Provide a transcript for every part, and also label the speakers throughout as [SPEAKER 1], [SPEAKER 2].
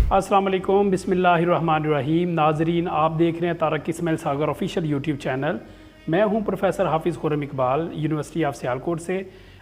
[SPEAKER 1] अस्सलाम वालेकुम, बिस्मिल्लाहिर्रहमानिर्रहीम। नाजरीन, आप देख रहे हैं तारक इस्माइल सागर ऑफिशियल यूट्यूब चैनल। मैं हूं प्रोफेसर हाफिज़ खुर्रम इकबाल, यूनिवर्सिटी ऑफ सियालकोट से,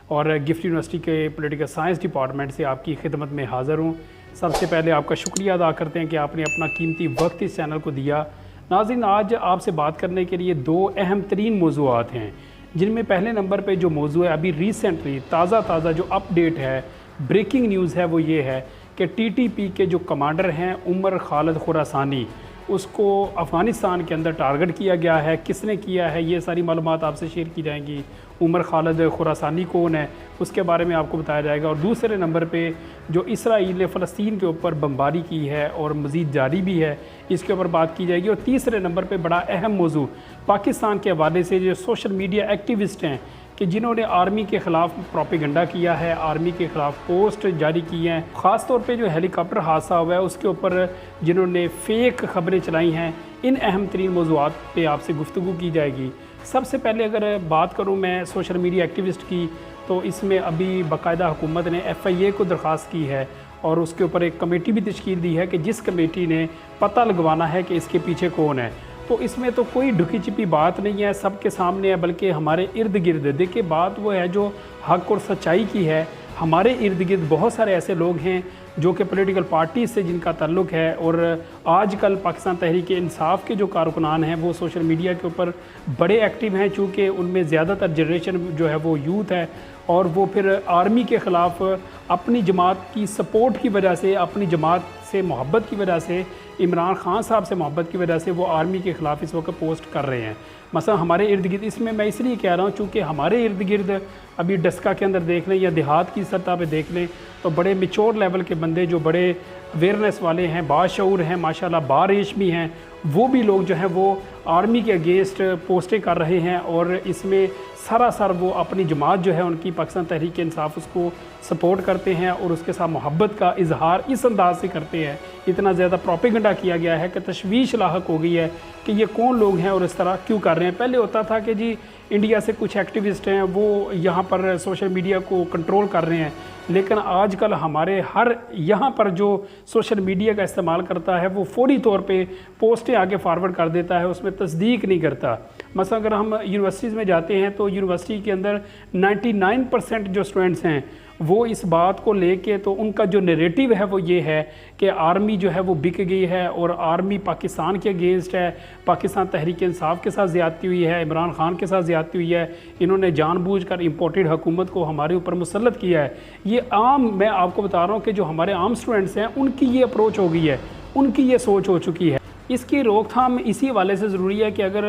[SPEAKER 1] और गिफ्ट यूनिवर्सिटी के पॉलिटिकल साइंस डिपार्टमेंट से आपकी खिदमत में हाज़िर हूं। सबसे पहले आपका शुक्रिया अदा करते हैं कि आपने अपना कीमती वक्त इस चैनल को दिया। नाज़रीन, आज आपसे बात करने के लिए दो अहम तरीन मौज़ूआत हैं, जिनमें पहले नंबर पर जो मौजू है, अभी रिसेंटली ताज़ा जो अपडेट है, ब्रेकिंग न्यूज़ है, वो ये है कि टीटीपी के जो कमांडर हैं उमर खालिद खुरासानी, उसको अफ़गानिस्तान के अंदर टारगेट किया गया है। किसने किया है, ये सारी मालूमात आपसे शेयर की जाएंगी। उमर खालिद खुरासानी कौन है, उसके बारे में आपको बताया जाएगा। और दूसरे नंबर पे जो इसराइल ने फ़लस्तीन के ऊपर बमबारी की है और मज़ीद जारी भी है, इसके ऊपर बात की जाएगी। और तीसरे नंबर पे बड़ा अहम मौजू पाकिस्तान के हवाले से जो सोशल मीडिया एक्टिविस्ट हैं कि जिन्होंने आर्मी के ख़िलाफ़ प्रोपेगेंडा किया है, आर्मी के ख़िलाफ़ पोस्ट जारी की हैं, ख़ास तौर पे जो हेलीकॉप्टर हादसा हुआ है उसके ऊपर जिन्होंने फ़ेक ख़बरें चलाई हैं, इन अहम तरीन मौज़ूआत पे आपसे गुफ्तगू की जाएगी। सबसे पहले अगर बात करूँ मैं सोशल मीडिया एक्टिविस्ट की, तो इसमें अभी बाकायदा हुकूमत ने FIA को दरख्वास्त की है और उसके ऊपर एक कमेटी भी तश्कील दी है कि जिस कमेटी ने पता लगवाना है कि इसके पीछे कौन है। तो इसमें तो कोई ढुकी छिपी बात नहीं है, सबके सामने है, बल्कि हमारे इर्द गिर्द देखिए बात वो है जो हक और सच्चाई की है। हमारे इर्द गिर्द बहुत सारे ऐसे लोग हैं जो कि पॉलिटिकल पार्टी से जिनका ताल्लुक़ है, और आजकल पाकिस्तान तहरीक इंसाफ के जो कारकुनान हैं वो सोशल मीडिया के ऊपर बड़े एक्टिव हैं, चूँकि उनमें ज़्यादातर जनरेशन जो है वो यूथ है, और वो फिर आर्मी के ख़िलाफ़ अपनी जमात की सपोर्ट की वजह से, अपनी जमात से मोहब्बत की वजह से, इमरान खान साहब से मोहब्बत की वजह से वो आर्मी के ख़िलाफ़ इस वक्त पोस्ट कर रहे हैं। मसला हमारे इर्द गिर्द, इसमें मैं इसलिए कह रहा हूँ चूँकि हमारे इर्द गिर्द अभी डस्का के अंदर देख लें या देहात की सतह पे देख लें, तो बड़े मेच्योर लेवल के बंदे जो बड़े अवेयरनेस वाले हैं, बाशऊर हैं, माशाल्लाह बारेशमी हैं, वो भी लोग जो हैं वो आर्मी के अगेंस्ट पोस्टें कर रहे हैं, और इसमें सरासर वो अपनी जमात जो है उनकी पाकिस्तान तहरीक इंसाफ उसको सपोर्ट करते हैं और उसके साथ मोहब्बत का इजहार इस अंदाज से करते हैं। इतना ज़्यादा प्रोपेगेंडा किया गया है कि तशवीश लाहक हो गई है कि ये कौन लोग हैं और इस तरह क्यों कर रहे हैं। पहले होता था कि जी इंडिया से कुछ एक्टिविस्ट हैं वो यहाँ पर सोशल मीडिया को कंट्रोल कर रहे हैं, लेकिन आजकल हमारे हर यहाँ पर जो सोशल मीडिया का इस्तेमाल करता है वो फौरी तौर पे पोस्टें आगे फारवर्ड कर देता है, उसमें तस्दीक नहीं करता। मसलन अगर हम यूनिवर्सिटीज़ में जाते हैं तो यूनिवर्सिटी के अंदर 99% जो स्टूडेंट्स हैं वो इस बात को लेके, तो उनका जो नैरेटिव है वो ये है कि आर्मी जो है वो बिक गई है और आर्मी पाकिस्तान के अगेंस्ट है, पाकिस्तान तहरीक इंसाफ के साथ ज़्यादती हुई है, इमरान खान के साथ ज़्यादती हुई है, इन्होंने जानबूझकर इम्पोर्टेड हुकूमत को हमारे ऊपर मुसल्लत किया है। ये आम, मैं आपको बता रहा हूँ कि जो हमारे आम स्टूडेंट्स हैं उनकी ये अप्रोच हो गई है, उनकी ये सोच हो चुकी है। इसकी रोकथाम इसी वाले से ज़रूरी है कि अगर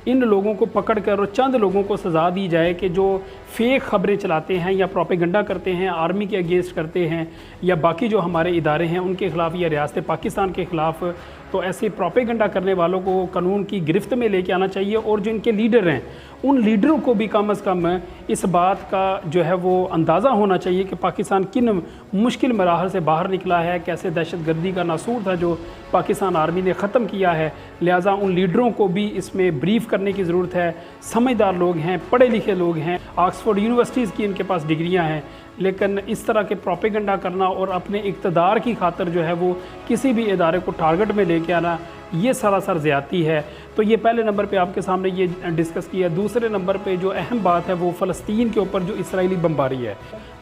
[SPEAKER 1] इन लोगों को पकड़ कर और चंद लोगों को सज़ा दी जाए कि जो फ़ेक ख़बरें चलाते हैं या प्रोपेगेंडा करते हैं, आर्मी के अगेंस्ट करते हैं, या बाकी जो हमारे इदारे हैं उनके ख़िलाफ़ या रियासत पाकिस्तान के ख़िलाफ़, तो ऐसे प्रोपेगेंडा करने वालों को कानून की गिरफ्त में लेके आना चाहिए। और जो इनके लीडर हैं उन लीडरों को भी कम अज़ कम इस बात का जो है वो अंदाज़ा होना चाहिए कि पाकिस्तान किन मुश्किल मराहल से बाहर निकला है, कैसे दहशतगर्दी का नासूर था जो पाकिस्तान आर्मी ने ख़त्म किया है। लिहाजा उन लीडरों को भी इसमें ब्रीफ़ करने की ज़रूरत है। समझदार लोग हैं, पढ़े लिखे लोग हैं, ऑक्सफोर्ड यूनिवर्सिटीज़ की इनके पास डिग्रियाँ हैं, लेकिन इस तरह के प्रोपेगेंडा करना और अपने इक़्तिदार की खातिर जो है वो किसी भी इदारे को टारगेट में लेके आना, ये सरासर ज़्यादती है। तो ये पहले नंबर पे आपके सामने ये डिस्कस किया। दूसरे नंबर पे जो अहम बात है वो फ़लस्तीन के ऊपर जो इसराइली बमबारी है।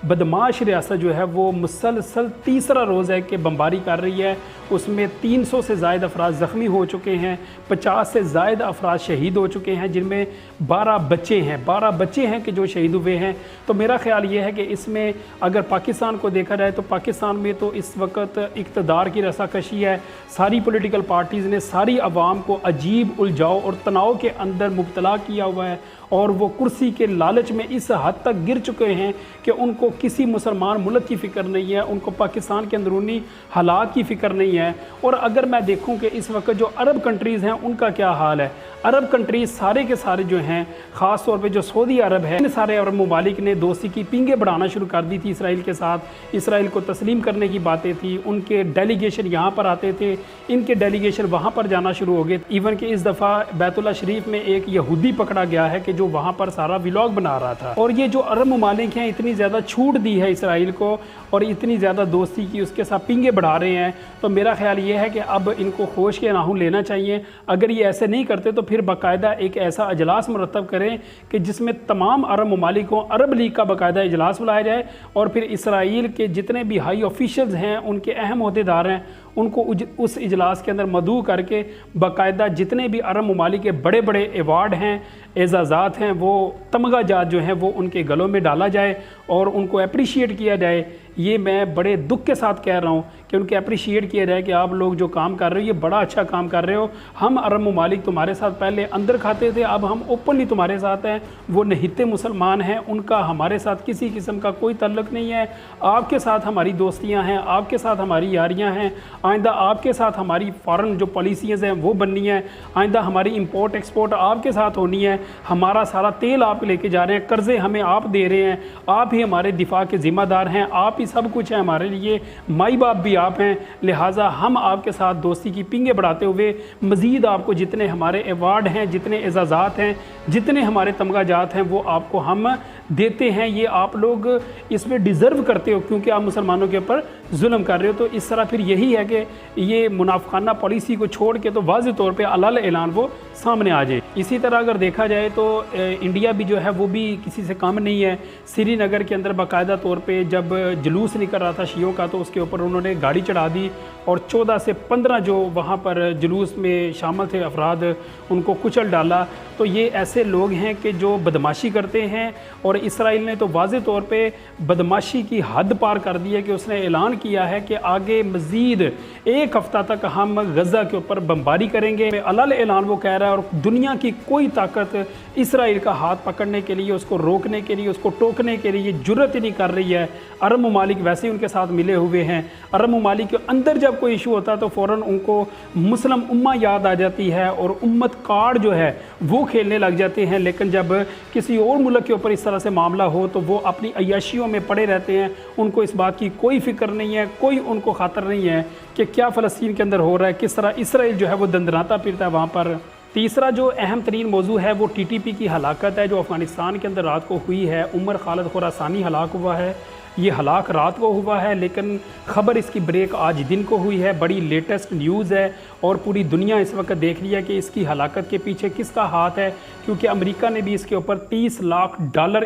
[SPEAKER 1] बदमाश रियासत जो है वो मुसलसल तीसरा रोज़ है कि बमबारी कर रही है, उसमें 300 से ज़ायद अफराद ज़ख्मी हो चुके हैं, 50 से ज़ायद अफराद शहीद हो चुके हैं, जिनमें 12 बच्चे हैं। 12 बच्चे हैं कि जो शहीद हुए हैं। तो मेरा ख़्याल ये है कि इसमें अगर पाकिस्तान को देखा जाए तो पाकिस्तान में तो इस वक्त इक़्तिदार की रसाकशी है। सारी पॉलिटिकल पार्टीज़ ने सारी अवाम को अजीब उलझाव और तनाव के अंदर मुब्तला किया हुआ है, और वो कुर्सी के लालच में इस हद तक गिर चुके हैं कि उनको किसी मुसलमान मुल्क की फ़िक्र नहीं है, उनको पाकिस्तान के अंदरूनी हालात की फ़िक्र नहीं है। और अगर मैं देखूं कि इस वक्त जो अरब कंट्रीज़ हैं उनका क्या हाल है, अरब कंट्रीज़ सारे के सारे जो हैं, ख़ास तौर पे जो सऊदी अरब है, इन सारे अरब ममालिक ने दोस्ती की पींगे बढ़ाना शुरू कर दी थी इसराइल के साथ। इसराइल को तस्लीम करने की बातें थी, उनके डेलीगेशन यहाँ पर आते थे, इनके डेलीगेशन वहाँ पर जाना शुरू हो गए। इवन कि इस दफ़ा बैतुल्ला शरीफ में एक यहूदी पकड़ा गया है कि जो वहाँ पर सारा व्लॉग बना रहा था। और ये जो अरब ममालिक हैं इतनी ज़्यादा छूट दी है इसराइल को और इतनी ज़्यादा दोस्ती की उसके साथ पिंगे बढ़ा रहे हैं, तो मेरा ख्याल ये है कि अब इनको होश के नाहू लेना चाहिए। अगर ये ऐसे नहीं करते तो फिर बाकायदा एक ऐसा अजलास मुरतब करें कि जिसमें तमाम अरब ममालिक हों, अरब लीग का बाकायदा इजलास बुलाया जाए और फिर इसराइल के जितने भी हाई ऑफिशल्स हैं, उनके अहम ओहदेदार हैं, उनको उस इजलास के अंदर मदऊ करके बाकायदा जितने भी अरब ममालिक के बड़े बड़े एवार्ड हैं, एजाज़ात हैं, वो तमगाजात जो हैं वो उनके गलों में डाला जाए और उनको अप्रिशिएट किया जाए। ये मैं बड़े दुख के साथ कह रहा हूँ कि उनके अप्रिशिएट किया जाए कि आप लोग जो काम कर रहे हो ये बड़ा अच्छा काम कर रहे हो। हम अरब ममालिक तुम्हारे साथ पहले अंदर खाते थे, अब हम ओपनली तुम्हारे साथ हैं। वो निहिते मुसलमान हैं, उनका हमारे साथ किसी किस्म का कोई ताल्लुक़ नहीं है। आपके साथ हमारी दोस्तियाँ हैं, आपके साथ हमारी यारियाँ हैं। आइंदा आपके साथ हमारी फ़ॉरेन जो पॉलिसीज़ हैं वो बननी है। आइंदा हमारी इंपोर्ट एक्सपोर्ट आपके साथ होनी है। हमारा सारा तेल आप लेके जा रहे हैं, कर्ज़े हमें आप दे रहे हैं, आप ही हमारे दिफा के ज़िम्मेदार हैं, आप ही सब कुछ है हमारे लिए, माई बाप भी आप हैं। लिहाजा हम आपके साथ दोस्ती की पिंगे बढ़ाते हुए मज़ीद आपको जितने हमारे अवार्ड हैं, जितने एजाज़ात हैं, जितने हमारे तमगाजात हैं वो आपको हम देते हैं। ये आप लोग इसमें डिज़र्व करते हो क्योंकि आप मुसलमानों के ऊपर जुल्म कर रहे हो। तो इस तरह फिर यही है कि ये मुनाफिकाना पॉलिसी को छोड़ के तो वाज़ेह तौर पे अलाल ऐलान वो सामने आ जाए। इसी तरह अगर देखा जाए तो इंडिया भी जो है वो भी किसी से कम नहीं है। श्रीनगर के अंदर बाकायदा तौर पे जब जुलूस निकल रहा था शियों का तो उसके ऊपर उन्होंने गाड़ी चढ़ा दी और 14 से 15 जो वहाँ पर जुलूस में शामिल थे अफराद उनको कुचल डाला। तो ये ऐसे लोग हैं कि जो बदमाशी करते हैं और इसराइल ने तो वाज़ेह तौर पे बदमाशी की हद पार कर दी है कि उसने ऐलान किया है कि आगे मज़ीद 1 हफ़्ता तक हम गज़ा के ऊपर बमबारी करेंगे। अलाल ऐलान वो कह रहा है और दुनिया की कोई ताकत इसराइल का हाथ पकड़ने के लिए, उसको रोकने के लिए, उसको टोकने के लिए जुर्रत ही नहीं कर रही है। अरब ममालिक वैसे ही उनके साथ मिले हुए हैं। अरब ममालिक के अंदर जब कोई इशू होता है तो फ़ौरन उनको मुस्लिम उम्मा याद आ जाती है और उम्मत कार्ड जो है वो खेलने लग जाते हैं। लेकिन जब किसी और मुल्क के ऊपर इस तरह से मामला हो तो वो अपनी अय्याशियों में पड़े रहते हैं। उनको इस बात की कोई फ़िक्र नहीं है, कोई उनको खातर नहीं है कि क्या फ़लस्तीन के अंदर हो रहा है, किस तरह इसराइल जो है वो दंदनाता फिरता है वहाँ पर। तीसरा जो अहम तरीन मौजू है वो TTP की हलाकत है जो अफ़गानिस्तान के अंदर रात को हुई है। उमर खालिद खुरासानी हलाक हुआ है। ये हलाक रात को हुआ है लेकिन ख़बर इसकी ब्रेक आज दिन को हुई है। बड़ी लेटेस्ट न्यूज़ है और पूरी दुनिया इस वक्त देख रही है कि इसकी हलाकत के पीछे किसका हाथ है, क्योंकि अमेरिका ने भी इसके ऊपर $30 लाख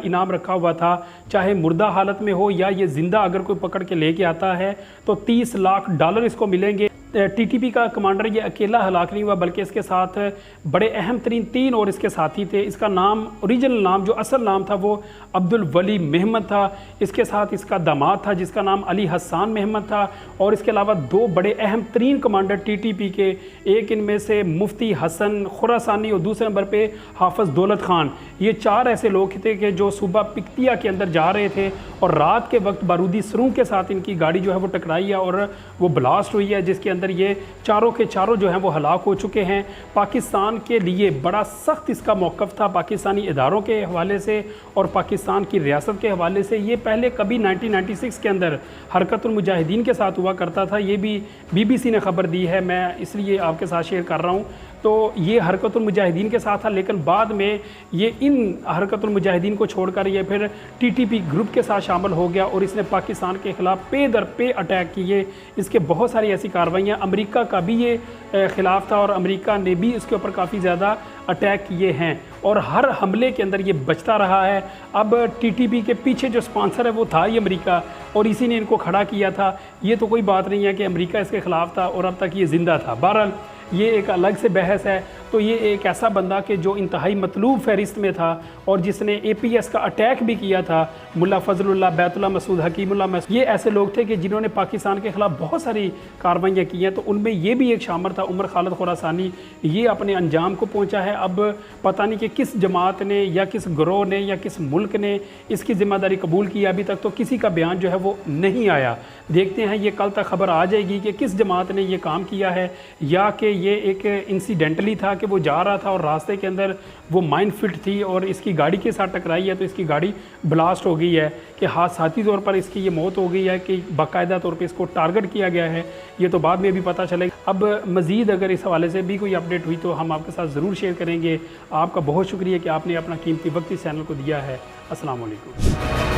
[SPEAKER 1] इनाम रखा हुआ था। चाहे मुर्दा हालत में हो या ये ज़िंदा अगर कोई पकड़ के लेके आता है तो $30 लाख इसको मिलेंगे। TTP का कमांडर ये अकेला हलाक नहीं हुआ बल्कि इसके साथ बड़े अहम तरीन 3 और इसके साथी थे। इसका नाम, ओरिजिनल नाम जो असल नाम था वो अब्दुल वली महमद था। इसके साथ इसका दामाद था जिसका नाम अली हसन महमद था और इसके अलावा 2 बड़े अहम तरीन कमांडर TTP के, एक इनमें से मुफ्ती हसन खुरासानी और दूसरे नंबर पे हाफिज़ दौलत खान। ये 4 ऐसे लोग थे कि जो सुबह पिक्तिया के अंदर जा रहे थे और रात के वक्त बारूदी सुरूंग के साथ इनकी गाड़ी जो है वो टकराई है और वो ब्लास्ट हुई है, जिसके अंदर ये चारों के चारों जो हैं वो हलाक हो चुके हैं। पाकिस्तान के लिए बड़ा सख्त इसका मौक़िफ़ था पाकिस्तानी इदारों के हवाले से और पाकिस्तान की रियासत के हवाले से। ये पहले कभी 1996 के अंदर हरकतुल मुजाहिदीन के साथ हुआ करता था, ये भी BBC ने ख़बर दी है, मैं इसलिए आपके साथ शेयर कर रहा हूँ। तो ये हरकतुल मुजाहिदीन के साथ था लेकिन बाद में ये इन हरकतुल मुजाहिदीन को छोड़कर ये फिर TTP ग्रुप के साथ शामिल हो गया और इसने पाकिस्तान के ख़िलाफ़ पे दर पे अटैक किए। इसके बहुत सारी ऐसी कार्रवाइयाँ, अमेरिका का भी ये ख़िलाफ़ था और अमेरिका ने भी इसके ऊपर काफ़ी ज़्यादा अटैक किए हैं और हर हमले के अंदर ये बचता रहा है। अब TTP के पीछे जो स्पॉन्सर है वो था ही अमेरिका और इसी ने इनको खड़ा किया था। ये तो कोई बात नहीं है कि अमेरिका इसके ख़िलाफ़ था और अब तक ये ज़िंदा था। बहरहाल ये एक अलग से बहस है। तो ये एक ऐसा बंदा कि जो इंतहाई मतलूब फहरिस्त में था और जिसने APS का अटैक भी किया था, मुल्ला फजलुल्लाह, बैतुल्ला मसूद, हकीमुल्लाह मसूद, ये ऐसे लोग थे कि जिन्होंने पाकिस्तान के ख़िलाफ़ बहुत सारी कार्रवाइयाँ की हैं। तो उनमें ये भी एक शामिल था उमर खालिद खुरासानी। ये अपने अंजाम को पहुँचा है। अब पता नहीं कि किस जमात ने या किस गिरोह ने या किस मुल्क ने इसकी ज़िम्मेदारी कबूल की। अभी तक तो किसी का बयान जो है वो नहीं आया। देखते हैं ये कल तक खबर आ जाएगी कि किस जमात ने ये काम किया है या कि ये एक इंसिडेंटली था कि वो जा रहा था और रास्ते के अंदर वो माइन फिट थी और इसकी गाड़ी के साथ टकराई है, तो इसकी गाड़ी ब्लास्ट हो गई है कि हादसाती तौर पर इसकी ये मौत हो गई है कि बाकायदा तौर पे इसको टारगेट किया गया है, ये तो बाद में भी पता चलेगा। अब मज़ीद अगर इस हवाले से भी कोई अपडेट हुई तो हम आपके साथ ज़रूर शेयर करेंगे। आपका बहुत शुक्रिया कि आपने अपना कीमती वक्त इस चैनल को दिया है। अस्सलाम वालेकुम।